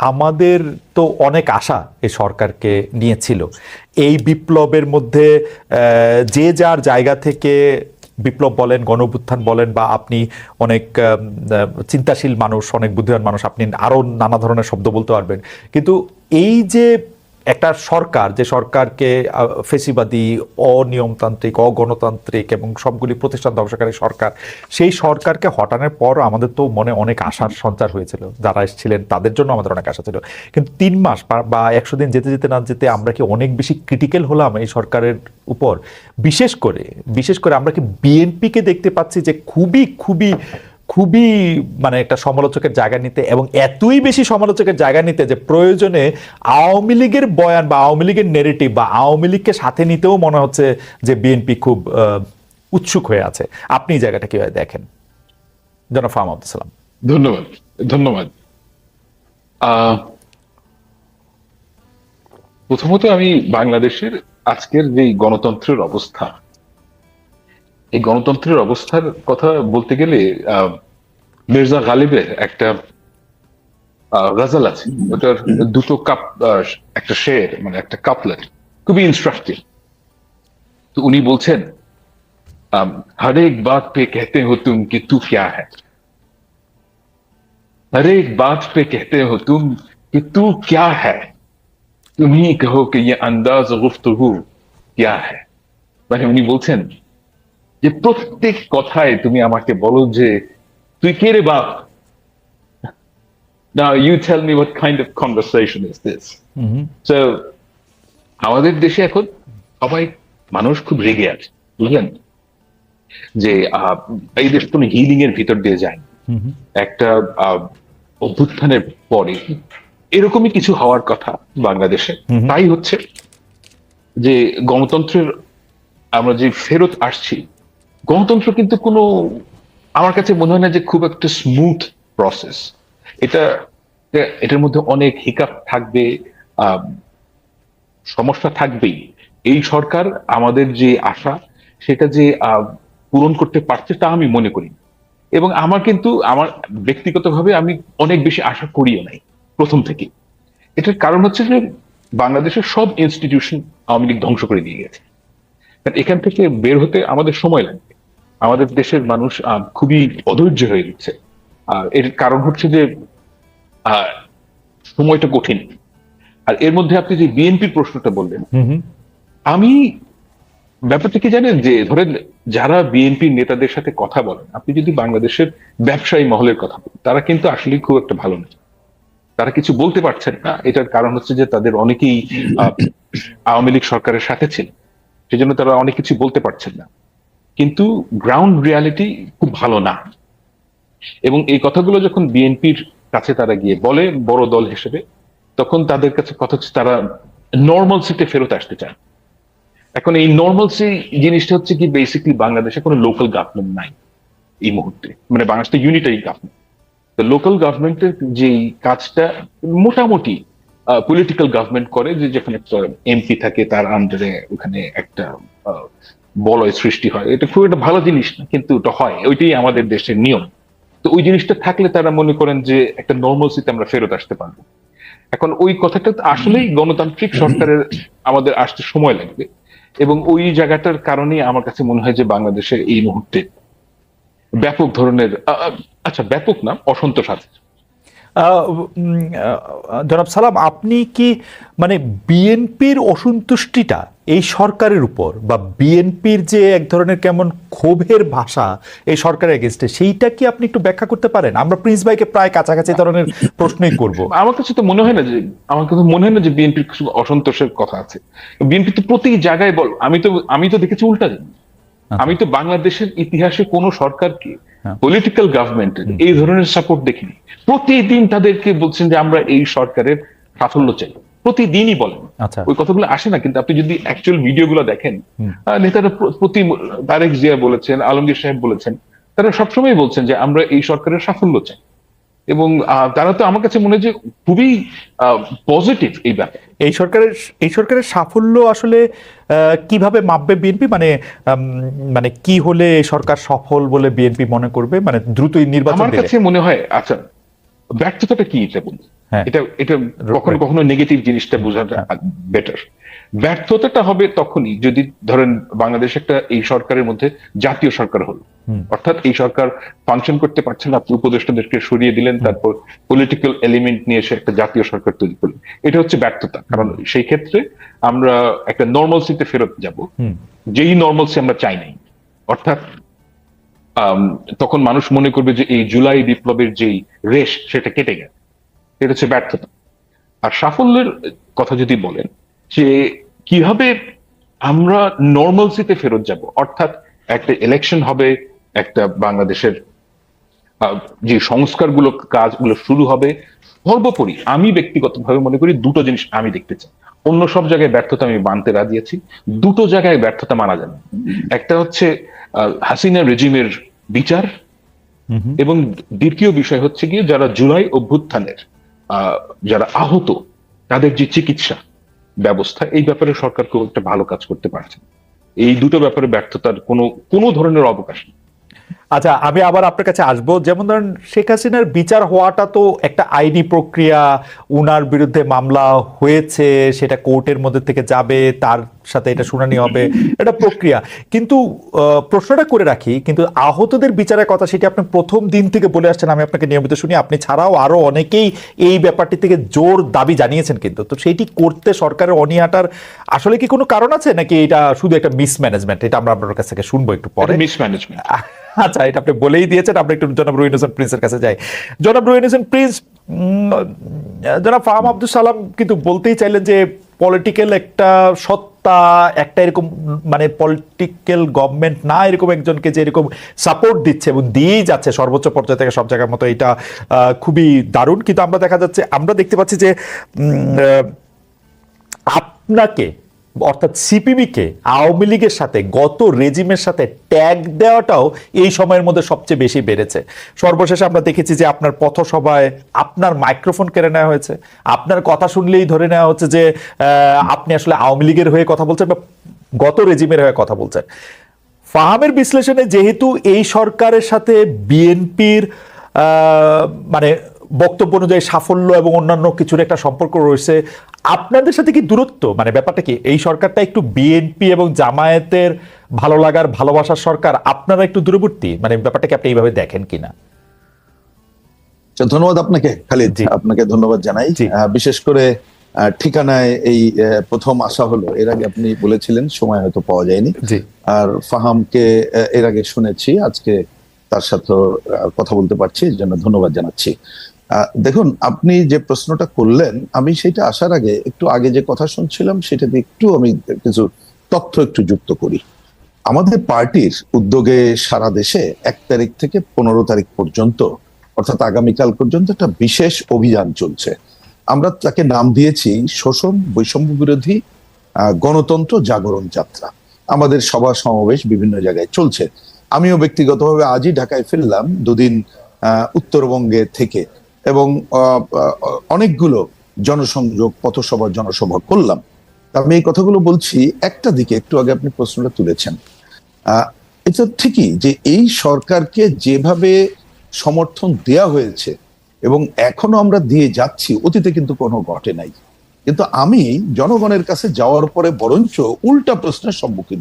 আমাদের তো অনেক আশা এই সরকারকে নিয়েছিল। এই বিপ্লবের মধ্যে যে যার জায়গা থেকে বিপ্লব বলেন, গণঅভ্যুত্থান বলেন, বা আপনি অনেক চিন্তাশীল মানুষ, অনেক বুদ্ধিমান মানুষ, আপনি আরো নানা ধরনের শব্দ বলতে পারবেন। কিন্তু এই যে একটা সরকার, যে সরকারকে ফেসিবাদী, অনিয়মতান্ত্রিক, অগণতান্ত্রিক এবং সবগুলি প্রতিষ্ঠান ধ্বংসকারী সরকার, সেই সরকারকে হটানোর পর আমাদের তো মনে অনেক আশার সঞ্চার হয়েছিল। যারা এসেছিলেন তাদের জন্য আমাদের অনেক আশা ছিল। কিন্তু 3 মাস বা 100 দিন যেতে যেতে না যেতে আমরা কি অনেক বেশি ক্রিটিক্যাল হলাম এই সরকারের উপর? বিশেষ করে আমরা কি বিএনপিকে দেখতে পাচ্ছি যে খুবই খুবই খুবই মানে একটা সমালোচকের জায়গা নিতে, এবং এতই বেশি সমালোচকের জায়গা নিতে যে প্রয়োজনে আওয়ামী লীগের বয়ান বা আওয়ামী লীগের নেরেটিভ বা আওয়ামী লীগকে সাথে নিতেও মনে হচ্ছে যে বিএনপি খুব উৎসুক হয়ে আছে। আপনি এই জায়গাটা কিভাবে দেখেন, জনাব ফাহাম আব্দুল সালাম? ধন্যবাদ। ধন্যবাদ। প্রথমত আমি বাংলাদেশের আজকের যে গণতন্ত্রের অবস্থা, এই গণতন্ত্রের অবস্থার কথা বলতে গেলে মির্জা গালিবের একটা গজল আছে, ওটার দুটো কাপ, একটা শের মানে একটা কাপলেট, খুবই ইনস্ট্রাকটিভ। তো উনি বলছেন, हर एक बात पे कहते हो तुम कि तू क्या है, हर एक बात पे कहते हो तुम कि तू क्या है, तुम ही कहो कि ये अंदाज गुफ्तगू क्या है। মানে উনি বলছেন যে প্রত্যেক কথায় তুমি আমাকে বলো যে তুই কে রে বাপ। Now you tell me what kind of conversation is this? So আমাদের দেশে এখন সবাই, মানুষ খুব রেগে আছে, বুঝলেন, যে এই দেশ কোনো হিলিং এর ভিতর দিয়ে যায়। একটা অভ্যুত্থানের পরে এরকমই কিছু হওয়ার কথা বাংলাদেশে, তাই হচ্ছে। যে গণতন্ত্রের আমরা যে ফেরত আসছি, গণতন্ত্র কিন্তু কোনো, আমার কাছে মনে হয় না যে খুব একটা স্মুথ প্রসেস। এটার মধ্যে অনেক হিকাপ থাকবে, সমস্যা থাকবেই। এই সরকার আমাদের যে আশা, সেটা যে পূরণ করতে পারছে তা আমি মনে করি। এবং আমার ব্যক্তিগতভাবে আমি অনেক বেশি আশা করিও নাই প্রথম থেকে। এটার কারণ হচ্ছে যে বাংলাদেশের সব ইনস্টিটিউশন আওয়ামী লীগ ধ্বংস করে দিয়ে গেছে। এখান থেকে বের হতে আমাদের সময় লাগবে। আমাদের দেশের মানুষ খুবই অধৈর্য হয়ে গেছে। এর কারণ হচ্ছে যে সময়টা কঠিন। আর এর মধ্যে আপনি যে বিএনপির প্রশ্নটা বললেন, আমি ব্যাপারটা কি জানেন, যে ধরেন যারা বিএনপির নেতাদের সাথে কথা বলেন, আপনি যদি বাংলাদেশের ব্যবসায়ী মহলের কথা বলেন, তারা কিন্তু আসলে খুব একটা ভালো না। তারা কিছু বলতে পারছেন না। এটার কারণ হচ্ছে যে তাদের অনেকেই আওয়ামী লীগ সরকারের সাথে ছিল, সেজন্য তারা অনেক কিছু বলতে পারছেন না। কিন্তু গ্রাউন্ড রিয়ালিটি খুব ভালো না। এবং এই কথাগুলো যখন বিএনপির কাছে তারা গিয়ে বলে বড় দল হিসেবে, তখন তাদের কাছে কথা হচ্ছে তারা নর্মালসিতে ফেরত আসতে চায়। এখন এই নর্মালসি জিনিসটা হচ্ছে কি, বেসিকলি বাংলাদেশে কোনো লোকাল গভর্নমেন্ট নাই এই মুহূর্তে, মানে বাংলাদেশে ইউনিটারি গভর্নমেন্ট। তো লোকাল গভর্নমেন্টের যে কাজটা মোটামুটি পলিটিক্যাল গভর্নমেন্ট করে, যে যেখানে একটা এমপি থাকে, তার আন্ডারে ওখানে একটা বলয় সৃষ্টি হয়। এটা খুব একটা ভালো জিনিস না, কিন্তু ওটা হয়, ওইটাই আমাদের দেশের নিয়ম। তো ওই জিনিসটা থাকলে তারা মনে করেন যে একটা নর্মালসিতে আমরা ফেরত আসতে পারবো। এখন ওই কথাটা আসলেই গণতান্ত্রিক সরকারের আমাদের আসতে সময় লাগবে। এবং ওই জায়গাটার কারণে আমার কাছে মনে হয় যে বাংলাদেশের এই মুহূর্তে ব্যাপক ধরনের, আচ্ছা ব্যাপক না, অসন্তোষ আছে। জনাব সালাম, আপনি কি মানে বিএনপির অসন্তুষ্টিটা এই সরকারের উপর, বা বিএনপির যে এক ধরনের কেমন ক্ষোভের ভাষা এই সরকারের এগেনস্টে, সেইটা কি আপনি একটু ব্যাখ্যা করতে পারেন? আমরা প্রিন্স ভাইকে প্রায় কাছাকাছি ধরনের প্রশ্নই করব। আমার কাছে মনে হয় না যে বিএনপির কিছু অসন্তোষের কথা আছে। বিএনপি তো প্রতি জায়গায় বল, আমি তো দেখেছি উল্টা জিনিস। আমি তো বাংলাদেশের ইতিহাসে কোন সরকারকে, পলিটিক্যাল গভর্নমেন্টের এই ধরনের সাপোর্ট দেখিনি। প্রতিদিন তাদেরকে বলছেন যে আমরা এই সরকারের সাফল্য চাই, প্রতিদিনই বলেন। ওই কথাগুলো আসে না, কিন্তু আপনি যদি অ্যাকচুয়াল ভিডিওগুলো দেখেন, নেতারা তারেক জিয়া বলেছেন, আলমগীর সাহেব বলেছেন, তারা সবসময় বলছেন যে আমরা এই সরকারের সাফল্য চাই। এবং তারা তো আমার কাছে মনে হয় যে খুবই পজিটিভ এই ব্যাপারে। এই সরকারের সাফল্য আসলে কিভাবে মাপবে বিএনপি? মানে কি হলে সরকার সফল বলে বিএনপি মনে করবে? মানে দ্রুতই নির্বাচন আমার কাছে মনে হয়, আচ্ছা ব্যর্থতাটা কি এটা বলুন। হ্যাঁ। এটা এটা কখনো কখনো নেগেটিভ জিনিসটা বোঝাটা বেটার। ব্যর্থতাটা হবে তখনই যদি ধরেন বাংলাদেশ একটা এই সরকারের মধ্যে জাতীয় সরকার হলো, অর্থাৎ এই সরকার ফাংশন করতে পারছে না, আপনি উপদেষ্টাদেরকে সরিয়ে দিলেন, তারপর পলিটিক্যাল এলিমেন্ট নিয়ে এসে একটা জাতীয় সরকার তৈরি করলেন। এটা হচ্ছে ব্যর্থতা, কারণ সেই ক্ষেত্রে আমরা একটা নর্মালসিতে ফেরত যাব, যেই নর্মালসি আমরা চাই নাই। অর্থাৎ তখন মানুষ মনে করবে যে এই জুলাই বিপ্লবের যেই রেশ সেটা কেটে গেছে, এটা হচ্ছে ব্যর্থতা। আর সাফল্যের কথা যদি বলেন যে কিভাবে আমরা নর্মালসিতে ফেরত যাব, অর্থাৎ একটা ইলেকশন হবে, একটা বাংলাদেশের যে সংস্কারগুলো কাজগুলো শুরু হবে। সর্বোপরি আমি ব্যক্তিগতভাবে মনে করি দুটো জিনিস আমি দেখতে চাই। অন্য সব জায়গায় ব্যর্থতা আমি মানতে রাজি আছি, দুটো জায়গায় ব্যর্থতা মানা যাবে। একটা হচ্ছে হাসিনা রেজিমের বিচার, এবং দ্বিতীয় বিষয় হচ্ছে গিয়ে যারা জুলাই অভ্যুত্থানের যারা আহত তাদের যে চিকিৎসা ব্যবস্থা, এই ব্যাপারে সরকার খুব একটা ভালো কাজ করতে পারছে না। এই দুটো ব্যাপারে ব্যর্থতার কোনো ধরনের অবকাশ নেই। আচ্ছা, আমি আবার আপনার কাছে আসবো। যেমন ধরেন শেখ হাসিনার বিচার হওয়াটা তো একটা আইনি প্রক্রিয়া, উনার বিরুদ্ধে মামলা হয়েছে, সেটা কোর্টের মধ্যে থেকে যাবে, তার সাথে এটা শুনানি হবে, এটা প্রক্রিয়া। কিন্তু প্রশ্নটা করে রাখি, কিন্তু আহতদের বিচারের কথা সেটি আপনি প্রথম দিন থেকে বলে আসছেন, আমি আপনাকে নিয়মিত শুনি, আপনি ছাড়াও আরো অনেকেই এই ব্যাপারটি থেকে জোর দাবি জানিয়েছেন। কিন্তু তো সেইটি করতে সরকারের অনীহাটার আসলে কি কোনো কারণ আছে, নাকি এটা শুধু একটা মিসম্যানেজমেন্ট? এটা আমরা আপনার কাছ থেকে শুনবো একটু পরে। মিসম্যানেজমেন্ট। আচ্ছা, এটা আপনি বলেই দিয়েছেন, আমরা একটু জনাব রুহিন হোসেন প্রিন্সের কাছে যাই। জনাব রুহিন হোসেন প্রিন্স, জনাব ফাহাম আব্দুল সালাম কিন্তু বলতেই চাইলেন যে পলিটিক্যাল একটা সত্তা, একটা এরকম মানে পলিটিক্যাল গভর্নমেন্ট না, এরকম একজনকে যে এরকম সাপোর্ট দিচ্ছে এবং দিয়েই যাচ্ছে সর্বোচ্চ পর্যায়ে থেকে সব জায়গার মতো, এটা খুবই দারুণ। কিন্তু আমরা দেখতে পাচ্ছি যে আপনাকে অর্থাৎ সিপিবিকে আওয়ামী লীগের সাথে, গত রেজিমের সাথে ট্যাগ দেওয়াটাও এই সময়ের মধ্যে সবচেয়ে বেশি বেড়েছে। সর্বশেষে আমরা দেখেছি যে আপনার পথসভায় আপনার মাইক্রোফোন কেড়ে নেওয়া হয়েছে, আপনার কথা শুনলেই ধরে নেওয়া হচ্ছে যে আপনি আসলে আওয়ামী লীগের হয়ে কথা বলছেন বা গত রেজিমের হয়ে কথা বলছেন। ফাহামের বিশ্লেষণে যেহেতু এই সরকারের সাথে বিএনপির মানে বক্তব্য অনুযায়ী সাফল্য এবং অন্যান্য কিছুর একটা সম্পর্ক রয়েছে, আপনাদের সাথে কি দূরত্ব, মানে ব্যাপারটা কি এই সরকারটা একটু বিএনপি এবং জামায়াতের ভালো লাগার ভালোবাসার সরকার, আপনারা একটু দূরবর্তী, মানে ব্যাপারটা কি আপনি এইভাবে দেখেন কিনা? ধন্যবাদ আপনাকে খালিদ, আপনাকে ধন্যবাদ জানাই। বিশেষ করে ঠিকানায় এই প্রথম আসা হলো, এর আগে আপনি বলেছিলেন সময় হয়তো পাওয়া যায়নি, আর ফাহামকে এর আগে শুনেছি, আজকে তার সাথে কথা বলতে পারছি, এর জন্য ধন্যবাদ জানাচ্ছি। দেখুন, আপনি যে প্রশ্নটা করলেন, আমি সেটা আসার আগে একটু আগে যে কথা শুনছিলাম সেটাতে একটু আমি কিছু তথ্য একটু যুক্ত করি। আমাদের পার্টির উদ্যোগে সারা দেশে 1 তারিখ থেকে 15 তারিখ পর্যন্ত, অর্থাৎ আগামীকাল পর্যন্ত একটা বিশেষ অভিযান চলছে। আমরা তাকে নাম দিয়েছি শোষণ বৈষম্য বিরোধী গণতন্ত্র জাগরণ যাত্রা। আমাদের সভা সমাবেশ বিভিন্ন জায়গায় চলছে। আমিও ব্যক্তিগতভাবে আজই ঢাকায় ফিরলাম 2 দিন উত্তরবঙ্গে থেকে, এবং অনেকগুলো জনসংযোগ, পথসভা, জনসভা করলাম। আমি এই কথাগুলো বলছি একটা দিকে, একটু আগে আপনি প্রশ্নটা তুলেছেন, এটা ঠিকই যে এই সরকারকে যেভাবে সমর্থন দেয়া হয়েছে এবং এখনো আমরা দিয়ে যাচ্ছি, অতীতে কিন্তু কোনো ঘটে নাই। কিন্তু আমি জনগণের কাছে যাওয়ার পরে বরঞ্চ উল্টা প্রশ্নের সম্মুখীন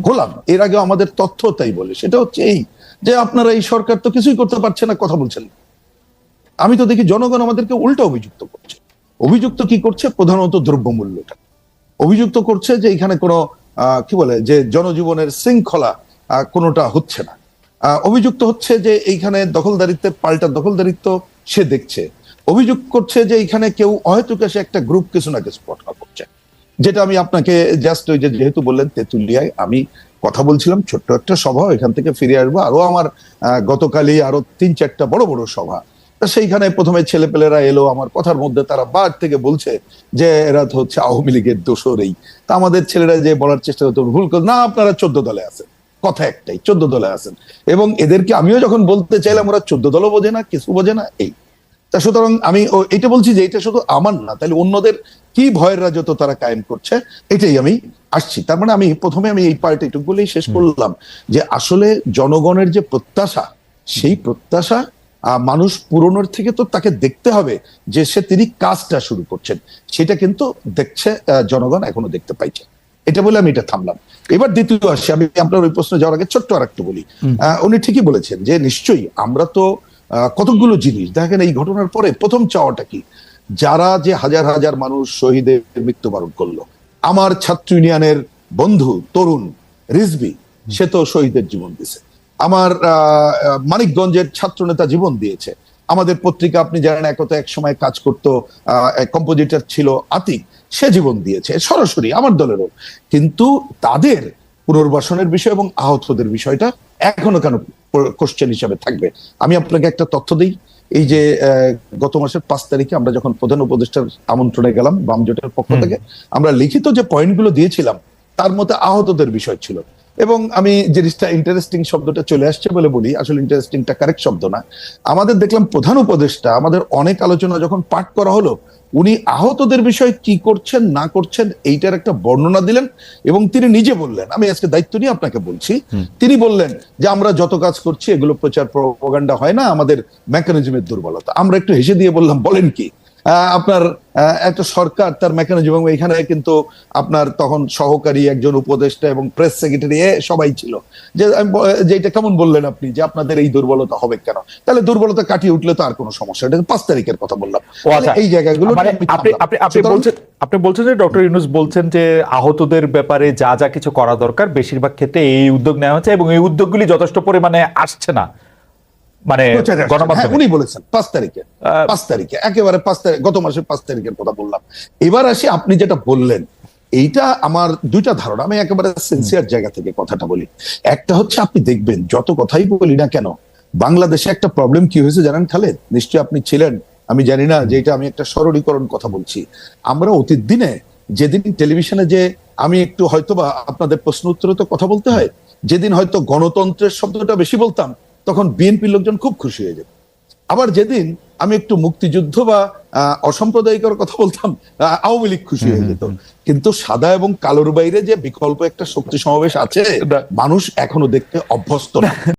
হলাম। এর আগে আমাদের তথ্য তাই বলে, সেটা হচ্ছে এই যে আপনারা এই সরকার তো কিছুই করতে পারছে না, কথা বলছেন। আমি তো দেখি জনগণ আমাদেরকে উল্টা অভিযুক্ত করছে। অভিযুক্ত কি করছে? প্রধানত দ্রব্যমূল্যটা অভিযুক্ত করছে, যে এখানে কোনো কি বলে যে জনজীবনের শৃঙ্খলা কোনোটা হচ্ছে না। অভিযুক্ত হচ্ছে যে এইখানে দখলদারিত্বের পাল্টা দখলদারিত্ব সে দেখছে। অভিযোগ করছে যে এখানে কেউ অহেতুক এসে একটা গ্রুপ কিছু না কিছু ঘটনা করছে, যেটা আমি আপনাকে জাস্ট ওই যে যেহেতু বললেন তেঁতুলিয়ায় আমি কথা বলছিলাম, ছোট্ট একটা সভা, এখান থেকে ফিরে আসবো, আরো আমার গতকালই আরো 3-4টা বড় বড় সভা। সেইখানে প্রথমে ছেলেপেলেরা এলো, আমার কথার মধ্যে তারা বার থেকে বলছে যে এরা তো হচ্ছে আওয়ামী লীগের দোসরই। তা আমাদের ছেলেরা যে বলার চেষ্টা করতো, ভুল করে না, আপনারা 14 দলে আছেন, কথা একটাই, 14 দলে আছেন। এবং এদেরকে আমিও যখন বলতে চাইলাম, ওরা 14 দলও বোঝে না, কিছু বোঝে না। এই তা সুতরাং আমি এটা বলছি যে এটা শুধু আমার না, তাহলে অন্যদের কি ভয়ের রাজত্ব তারা কায়েম করছে, এটাই আমি আসছি। তার মানে আমি প্রথমে এই পার্টিটুকু বলেই শেষ করলাম যে আসলে জনগণের যে প্রত্যাশা, সেই প্রত্যাশা মানুষ পুরনোর থেকে তো তাকে দেখতে হবে যে তিনি কাজটা শুরু করছেন, সেটা কিন্তু দেখছে জনগণ, এখনো দেখতে পাইছে। এটা বলে আমি এটা থামলাম। এবার দ্বিতীয় আসি, আমি আপনার ওই প্রশ্নে যাওয়ার আগে ছোট্ট আর একটু বলি। উনি ঠিকই বলেছেন যে নিশ্চয়ই আমরা তো কতগুলো জিনিস দেখেন, এই ঘটনার পরে প্রথম চাওয়াটা কি, যারা যে হাজার হাজার মানুষ শহীদের মৃত্যুবরণ করলো, আমার ছাত্র ইউনিয়নের বন্ধু তরুণ রিজভী, সে তো শহীদের জীবন দিয়েছে। আমার মানিকগঞ্জের ছাত্র নেতা জীবন দিয়েছে। আমাদের পত্রিকা আপনি জানেন একতা এক সময় কাজ করতো, কম্পোজিটর ছিল আতিক, সে জীবন দিয়েছে সরাসরি আমার দলেরও। কিন্তু তাদের পুনর্বাসনের বিষয় এবং আহতদের বিষয়টা এখনো কেন কোশ্চেন হিসাবে থাকবে? আমি আপনাকে একটা তথ্য দিই। এই যে গত মাসের 5 তারিখে আমরা যখন প্রধান উপদেষ্টার আমন্ত্রণে গেলাম বাম জোটের পক্ষ থেকে, আমরা লিখিত যে পয়েন্টগুলো দিয়েছিলাম তার মধ্যে আহতদের বিষয় ছিল। এবং আমি জিনিসটা ইন্টারেস্টিং শব্দটা চলে আসছে বলে বলি, আসলে ইন্টারেস্টিংটা কারেক্ট শব্দ না। আমাদের দেখলাম প্রধান উপদেষ্টা আমাদের অনেক আলোচনা যখন পাঠ করা হলো, উনি আহতদের বিষয়ে কি করছেন না করছেন এইটার একটা বর্ণনা দিলেন এবং তিনি নিজে বললেন, আমি আজকে দায়িত্ব নিয়ে আপনাকে বলছি, তিনি বললেন যে আমরা যত কাজ করছি এগুলো প্রচার প্রপাগান্ডা হয় না, আমাদের মেকানিজমের দুর্বলতা। আমরা একটু হেসে দিয়ে বললাম, বলেন কি? আপনার একটা সরকার তার মেকানিজম, এখানে কিন্তু আপনার তখন সহকারী একজন উপদেষ্টা এবং প্রেস সেক্রেটারি সবাই ছিল, যে এটা কেমন বললেন আপনি যে আপনাদের এই দুর্বলতা হবে কেন? তাহলে দুর্বলতা কাটিয়ে উঠলে তো আর কোনো সমস্যা। এটা 5 তারিখের কথা বললাম। এই জায়গাগুলো আপনি বলছেন যে ডক্টর ইউনূস বলছেন যে আহতদের ব্যাপারে যা যা কিছু করা দরকার বেশিরভাগ ক্ষেত্রে এই উদ্যোগ নেওয়া হচ্ছে এবং এই উদ্যোগগুলি যথেষ্ট পরিমাণে আসছে না, মানে উনি বলেছেন 5 তারিখে একেবারে 5 তারিখ, গত মাসের 5 তারিখের কথা বললাম। এবার আসি, আপনি যেটা বললেন এইটা আমার দুইটা ধারণা, আমি একেবারে সিনসিয়ার জায়গা থেকে কথাটা বলি। একটা হচ্ছে, আপনি দেখবেন যত কথাই বলি না কেন, বাংলাদেশে একটা প্রবলেম কি হয়েছে জানেন খালেদ? নিশ্চয়ই আপনি ছিলেন, আমি জানি না, যে এটা আমি একটা সরলীকরণ কথা বলছি। আমরা অতীত দিনে যেদিন টেলিভিশনে যে আমি একটু হয়তোবা আপনাদের প্রশ্ন উত্তরে তো কথা বলতে হয়, যেদিন হয়তো গণতন্ত্রের শব্দটা বেশি বলতাম তখন বিএনপির লোকজন খুব খুশি হয়ে যেত। আবার যেদিন আমি একটু মুক্তিযুদ্ধ বা অসাম্প্রদায়িকর কথা বলতাম, আওয়ামী লীগ খুশি হয়ে যেত। কিন্তু সাদা এবং কালোর বাইরে যে বিকল্প একটা শক্তি সমাবেশ আছে, মানুষ এখনো দেখতে অভ্যস্ত না।